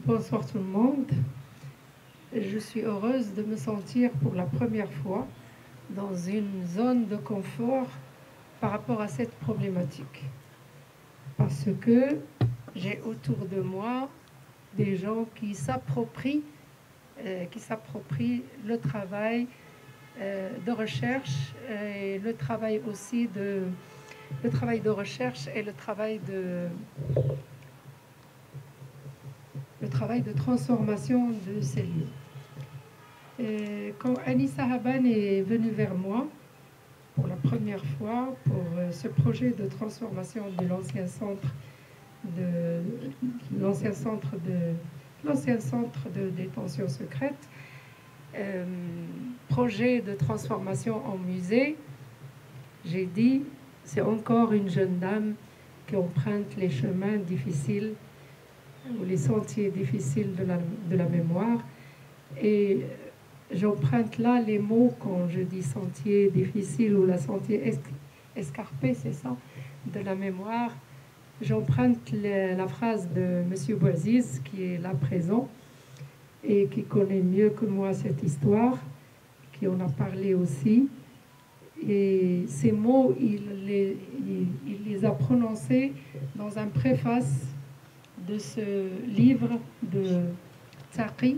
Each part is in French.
Bonsoir tout le monde. Je suis heureuse de me sentir pour la première fois dans une zone de confort par rapport à cette problématique. Parce que j'ai autour de moi des gens qui s'approprient le travail de recherche et le travail aussi le travail de recherche et le travail de transformation de ces lieux. Et quand Anissa Haban est venue vers moi pour la première fois pour ce projet de transformation de l'ancien centre de détention secrète, projet de transformation en musée, j'ai dit, c'est encore une jeune dame qui emprunte les chemins difficiles ou les sentiers difficiles de la mémoire. Et j'emprunte là les mots quand je dis sentier difficile ou la sentier escarpé, c'est ça, de la mémoire. J'emprunte la phrase de M. Bouaziz, qui est là présent et qui connaît mieux que moi cette histoire, qui en a parlé aussi. Et ces mots, il les a prononcés dans un préface de ce livre de Taqi,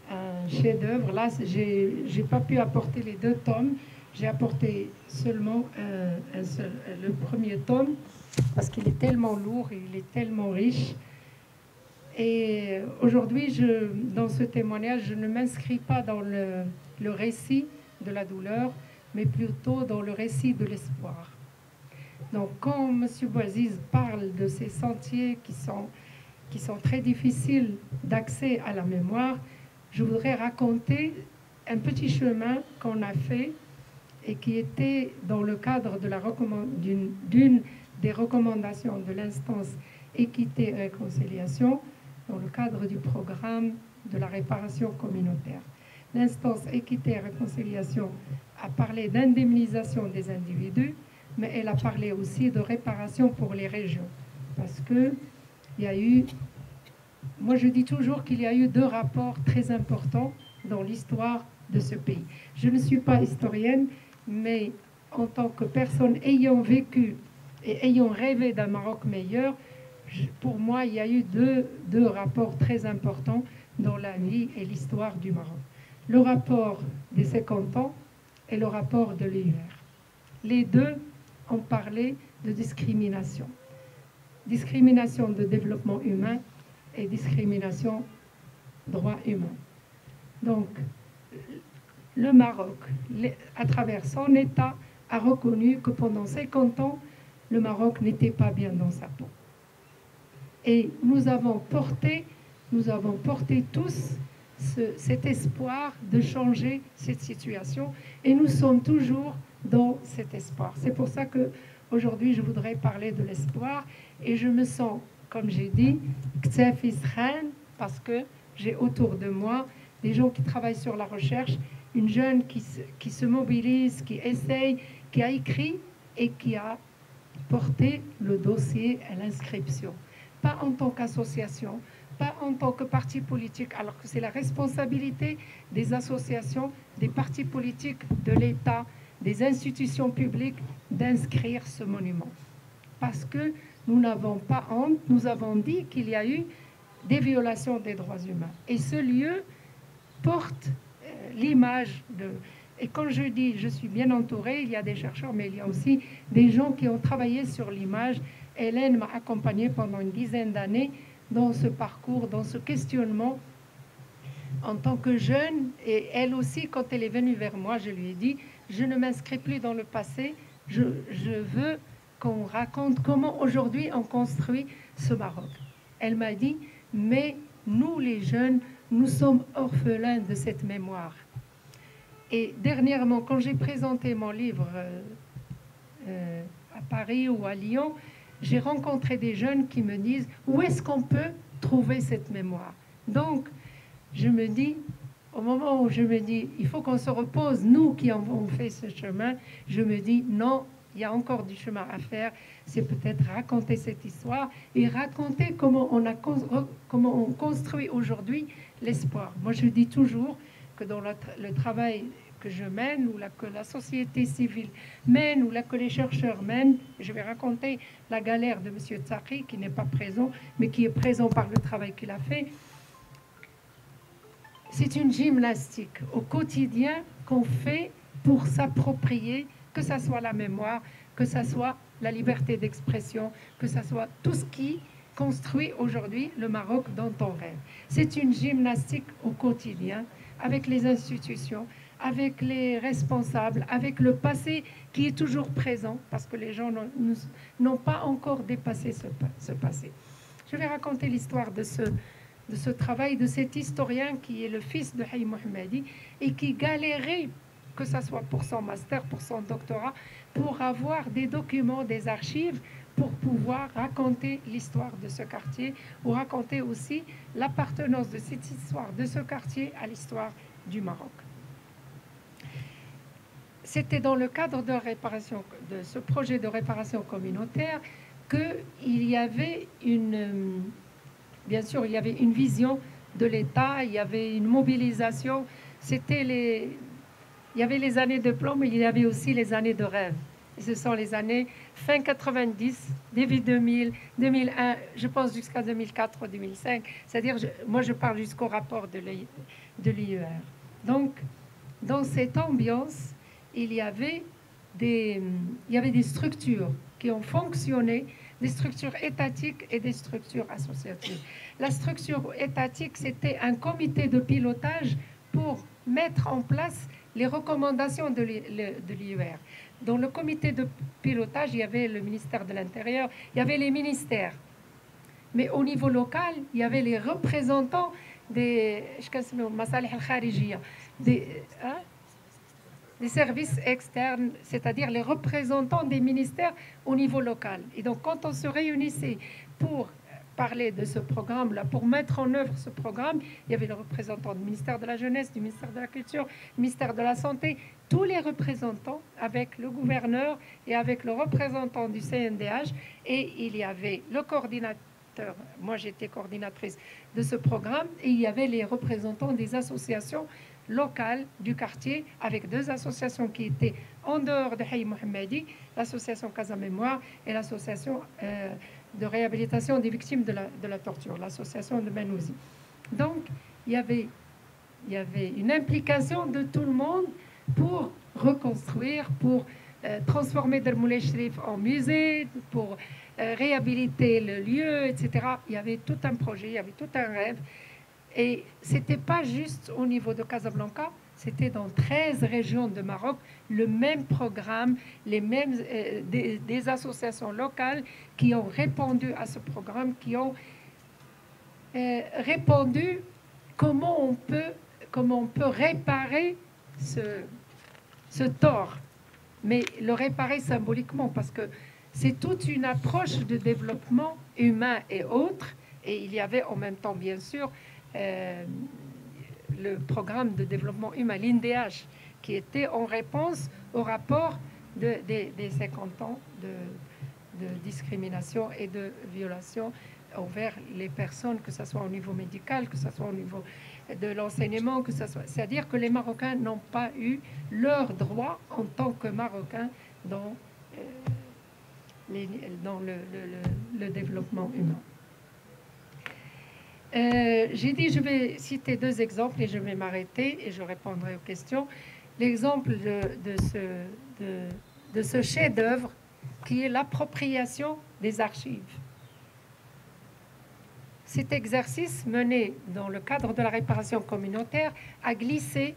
un chef-d'œuvre. Là, j'ai pas pu apporter les 2 tomes, j'ai apporté seulement le premier tome parce qu'il est tellement lourd et il est tellement riche. Et aujourd'hui, dans ce témoignage, je ne m'inscris pas dans le récit de la douleur, mais plutôt dans le récit de l'espoir. Donc, quand M. Bouaziz parle de ces sentiers qui sont très difficiles d'accès à la mémoire, je voudrais raconter un petit chemin qu'on a fait et qui était dans le cadre de d'une des recommandations de l'instance Équité et Réconciliation, dans le cadre du programme de la réparation communautaire. L'instance Équité et Réconciliation a parlé d'indemnisation des individus, mais elle a parlé aussi de réparation pour les régions. Parce que il y a eu, moi je dis toujours qu'il y a eu 2 rapports très importants dans l'histoire de ce pays. Je ne suis pas historienne, mais en tant que personne ayant vécu et ayant rêvé d'un Maroc meilleur, pour moi, il y a eu deux rapports très importants dans la vie et l'histoire du Maroc. Le rapport des 50 ans et le rapport de l'hiver. Les 2 ont parlé de discrimination. Discrimination de développement humain et discrimination droit humain. Donc, le Maroc, à travers son État, a reconnu que pendant 50 ans, le Maroc n'était pas bien dans sa peau. Et nous avons porté tous cet espoir de changer cette situation. Et nous sommes toujours dans cet espoir. C'est pour ça qu'aujourd'hui, je voudrais parler de l'espoir. Et je me sens, comme j'ai dit, parce que j'ai autour de moi des gens qui travaillent sur la recherche, une jeune qui se mobilise, qui essaye, qui a écrit et qui a porté le dossier à l'inscription. Pas en tant qu'association, pas en tant que parti politique, alors que c'est la responsabilité des associations, des partis politiques, de l'État, des institutions publiques d'inscrire ce monument. Parce que nous n'avons pas honte, nous avons dit qu'il y a eu des violations des droits humains. Et ce lieu porte l'image de... Et quand je dis je suis bien entourée, il y a des chercheurs, mais il y a aussi des gens qui ont travaillé sur l'image. Hélène m'a accompagnée pendant une dizaine d'années dans ce parcours, dans ce questionnement en tant que jeune. Et elle aussi, quand elle est venue vers moi, je lui ai dit, je ne m'inscris plus dans le passé, je veux qu'on raconte comment aujourd'hui on construit ce Maroc. Elle m'a dit, mais nous les jeunes, nous sommes orphelins de cette mémoire. Et dernièrement, quand j'ai présenté mon livre à Paris ou à Lyon, j'ai rencontré des jeunes qui me disent où est-ce qu'on peut trouver cette mémoire. Donc, je me dis, au moment où je me dis, il faut qu'on se repose, nous qui avons fait ce chemin, je me dis, non, il y a encore du chemin à faire. C'est peut-être raconter cette histoire et raconter comment on construit aujourd'hui l'espoir. Moi, je dis toujours que dans le travail que je mène, ou que la société civile mène, ou que les chercheurs mènent, je vais raconter la galère de M. Tsaki, qui n'est pas présent, mais qui est présent par le travail qu'il a fait. C'est une gymnastique au quotidien qu'on fait pour s'approprier, que ce soit la mémoire, que ce soit la liberté d'expression, que ce soit tout ce qui construit aujourd'hui le Maroc dont on rêve. C'est une gymnastique au quotidien avec les institutions, avec les responsables, avec le passé qui est toujours présent, parce que les gens n'ont pas encore dépassé ce passé. Je vais raconter l'histoire de ce travail, de cet historien qui est le fils de Haïm Mohammadi et qui galérait, que ce soit pour son master, pour son doctorat, pour avoir des documents, des archives, pour pouvoir raconter l'histoire de ce quartier, ou raconter aussi l'appartenance de cette histoire de ce quartier à l'histoire du Maroc. C'était dans le cadre de ce projet de réparation communautaire qu'il y avait bien sûr, il y avait une vision de l'État, il y avait une mobilisation. Il y avait les années de plomb, mais il y avait aussi les années de rêve. Et ce sont les années fin 90, début 2000, 2001, je pense jusqu'à 2004 ou 2005. C'est-à-dire, moi, je parle jusqu'au rapport de l'IER. Donc, dans cette ambiance, il y avait des structures qui ont fonctionné, des structures étatiques et des structures associatives. La structure étatique, c'était un comité de pilotage pour mettre en place les recommandations de l'IER. Dans le comité de pilotage, il y avait le ministère de l'Intérieur, il y avait les ministères. Mais au niveau local, il y avait les représentants des services externes, c'est-à-dire les représentants des ministères au niveau local. Et donc, quand on se réunissait pour parler de ce programme-là, pour mettre en œuvre ce programme, il y avait le représentant du ministère de la Jeunesse, du ministère de la Culture, du ministère de la Santé, tous les représentants avec le gouverneur et avec le représentant du CNDH, et il y avait le coordinateur. Moi, j'étais coordinatrice de ce programme, et il y avait les représentants des associations locales du quartier, avec deux associations qui étaient en dehors de Haïm Mohammadi, l'association Casa Mémoire et l'association de réhabilitation des victimes de la torture, l'association de Benouzi. Donc, il y avait une implication de tout le monde pour reconstruire, pour transformer Dar Moulay Cherif en musée, pour réhabiliter le lieu, etc. Il y avait tout un projet, il y avait tout un rêve. Et ce n'était pas juste au niveau de Casablanca, c'était dans 13 régions de Maroc, le même programme, les mêmes, des associations locales qui ont répondu à ce programme, qui ont répondu comment on peut réparer ce tort, mais le réparer symboliquement, parce que c'est toute une approche de développement humain et autres, et il y avait en même temps, bien sûr, le programme de développement humain, l'INDH, qui était en réponse au rapport des 50 ans de discrimination et de violation envers les personnes, que ce soit au niveau médical, que ce soit au niveau de l'enseignement, que ce soit... C'est-à-dire que les Marocains n'ont pas eu leurs droits en tant que Marocains dans le développement humain. J'ai dit, je vais citer deux exemples et je vais m'arrêter et je répondrai aux questions. L'exemple de ce chef-d'œuvre qui est l'appropriation des archives. Cet exercice mené dans le cadre de la réparation communautaire a glissé,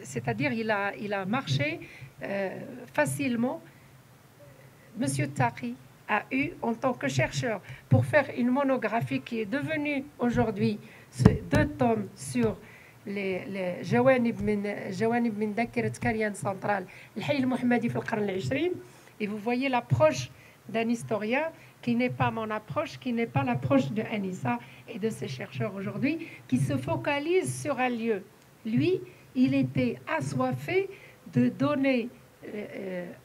c'est-à-dire il a marché facilement. Monsieur Tsaki a eu, en tant que chercheur, pour faire une monographie qui est devenue aujourd'hui 2 tomes sur les جوانب من ذاكرة كريان سنترال الحي المحمدي في القرن العشرين. Et vous voyez l'approche d'un historien qui n'est pas mon approche, qui n'est pas l'approche de Anissa et de ces chercheurs aujourd'hui, qui se focalisent sur un lieu. Lui, il était assoiffé de donner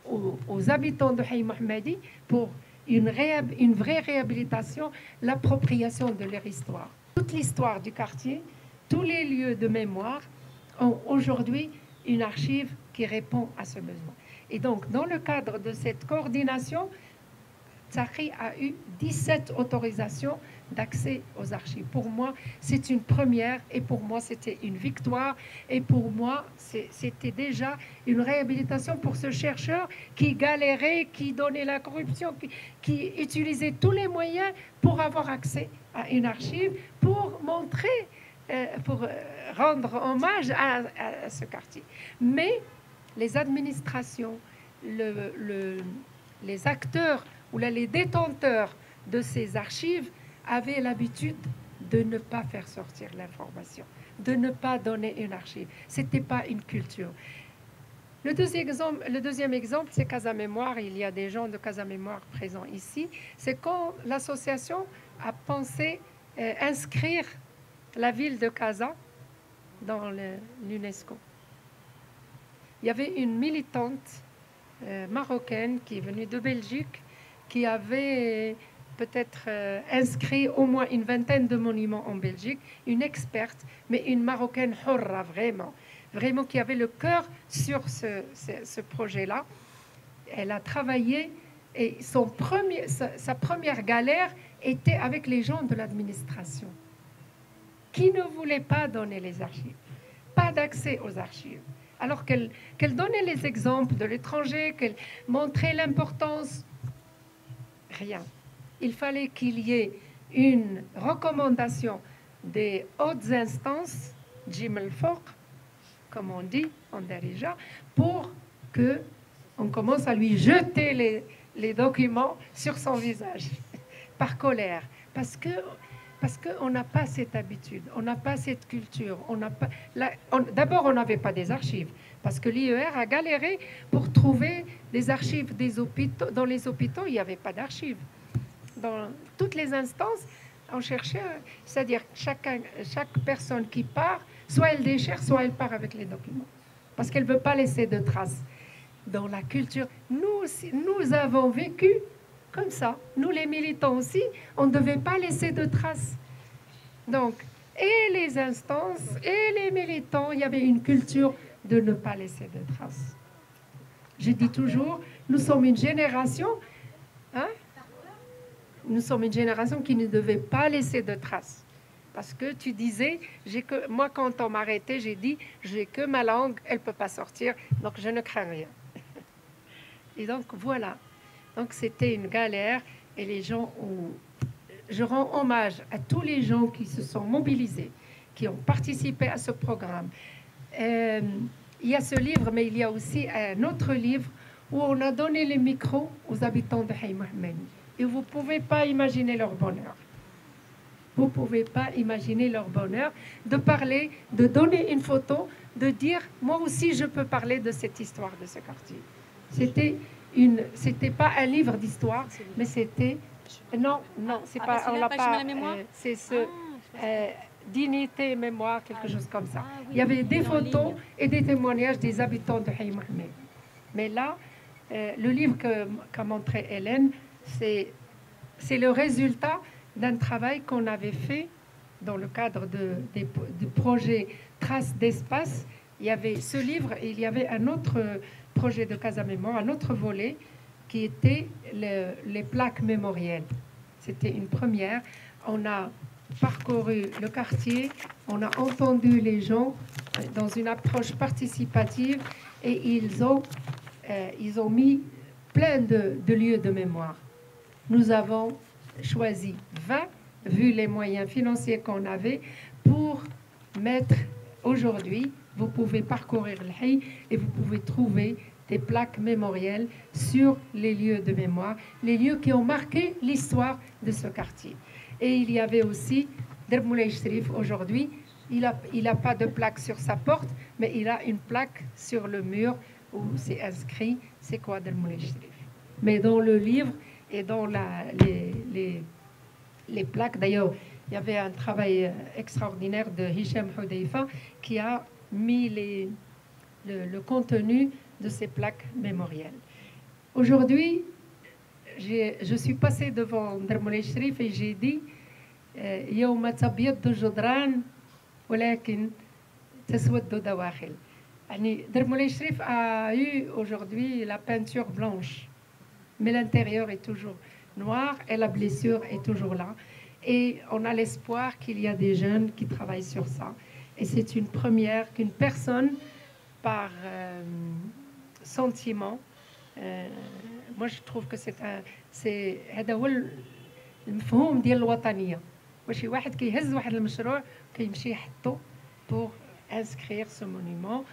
aux habitants de Haï Mohammadi pour une vraie réhabilitation, l'appropriation de leur histoire. Toute l'histoire du quartier, tous les lieux de mémoire ont aujourd'hui une archive qui répond à ce besoin. Et donc, dans le cadre de cette coordination, Tsakhi a eu 17 autorisations d'accès aux archives. Pour moi, c'est une première et pour moi, c'était une victoire. Et pour moi, c'était déjà une réhabilitation pour ce chercheur qui galérait, qui donnait la corruption, qui utilisait tous les moyens pour avoir accès à une archive, pour montrer, pour rendre hommage à ce quartier. Mais les administrations, les acteurs ou là, les détenteurs de ces archives avaient l'habitude de ne pas faire sortir l'information, de ne pas donner une archive. Ce n'était pas une culture. Le deuxième exemple, c'est Casa Mémoire. Il y a des gens de Casa Mémoire présents ici. C'est quand l'association a pensé inscrire la ville de Casa dans l'UNESCO. Il y avait une militante marocaine qui est venue de Belgique, qui avait peut-être inscrit au moins une vingtaine de monuments en Belgique, une experte, mais une Marocaine hurra, vraiment qui avait le cœur sur ce projet-là. Elle a travaillé et sa première galère était avec les gens de l'administration qui ne voulaient pas donner les archives, pas d'accès aux archives. Alors qu'elle donnait les exemples de l'étranger, qu'elle montrait l'importance. Rien. Il fallait qu'il y ait une recommandation des hautes instances, Jim el-Fawq, comme on dit en Darija, pour qu'on commence à lui jeter les documents sur son visage, par colère. Parce qu'on n'a pas cette habitude, on n'a pas cette culture. D'abord, on n'avait pas des archives, parce que l'IER a galéré pour trouver des archives des hôpitaux. Dans les hôpitaux, il n'y avait pas d'archives. Dans toutes les instances, on cherchait, c'est-à-dire chaque personne qui part, soit elle déchire, soit elle part avec les documents, parce qu'elle ne veut pas laisser de traces. Dans la culture, nous avons vécu comme ça. Nous, les militants aussi, on ne devait pas laisser de traces. Donc, et les instances, et les militants, il y avait une culture de ne pas laisser de traces. Je dis toujours, nous sommes une génération, nous sommes une génération qui ne devait pas laisser de traces. Parce que tu disais, moi, quand on m'arrêtait, j'ai dit, j'ai que ma langue, elle ne peut pas sortir, donc je ne crains rien. Et donc, voilà. Donc, c'était une galère et les gens ont... Je rends hommage à tous les gens qui se sont mobilisés, qui ont participé à ce programme. Il y a ce livre, mais il y a aussi un autre livre où on a donné les micros aux habitants de Haï Mohammadi. Et vous ne pouvez pas imaginer leur bonheur. Vous ne pouvez pas imaginer leur bonheur de parler, de donner une photo, de dire, moi aussi, je peux parler de cette histoire de ce quartier. C'était pas un livre d'histoire, mais c'était... Non, c'est pas... On l'a pas... c'est ce... dignité et mémoire, quelque chose comme ça. Il y avait des photos et des témoignages des habitants de Haï Mohammadi. Mais là, le livre qu'a montré Hélène, c'est le résultat d'un travail qu'on avait fait dans le cadre du projet Traces d'espace. Il y avait ce livre et il y avait un autre projet de Casa Mémoire, un autre volet qui était les plaques mémorielles. C'était une première. On a parcouru le quartier, on a entendu les gens dans une approche participative et ils ont mis plein de lieux de mémoire. Nous avons choisi 20, vu les moyens financiers qu'on avait, pour mettre aujourd'hui, vous pouvez parcourir le Haï et vous pouvez trouver des plaques mémorielles sur les lieux de mémoire, les lieux qui ont marqué l'histoire de ce quartier. Et il y avait aussi Derb Moulay Cherif aujourd'hui, il n'a pas de plaque sur sa porte, mais il a une plaque sur le mur où c'est inscrit c'est quoi Derb Moulay Cherif. Mais dans le livre et dans les plaques, d'ailleurs, il y avait un travail extraordinaire de Hicham Houdeifa qui a mis le contenu de ces plaques mémorielles. Aujourd'hui, je suis passée devant Darmoulay Shrif et j'ai dit يوم تبيض الجدران ولكن تسود دواخل. Darmoulay Shrif a eu aujourd'hui la peinture blanche, mais l'intérieur est toujours noir et la blessure est toujours là. Et on a l'espoir qu'il y a des jeunes qui travaillent sur ça. Et c'est une première qu'une personne, par sentiment, moi je trouve que c'est هذا هو المفهوم ديال الوطنية. واش واحد كيهز واحد المشروع كيمشي يحطو pour inscrire ce monument.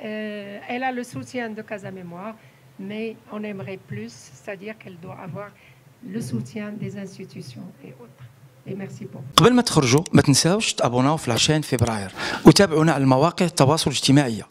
Elle a le soutien de Casa Mémoire, mais on aimerait plus, c'est-à-dire qu'elle doit avoir le soutien des institutions et autres. Et merci beaucoup. قبل ما تخرجوا ما تنساوش تابوناو في 20 فبراير وتابعونا على المواقع التواصل الاجتماعي.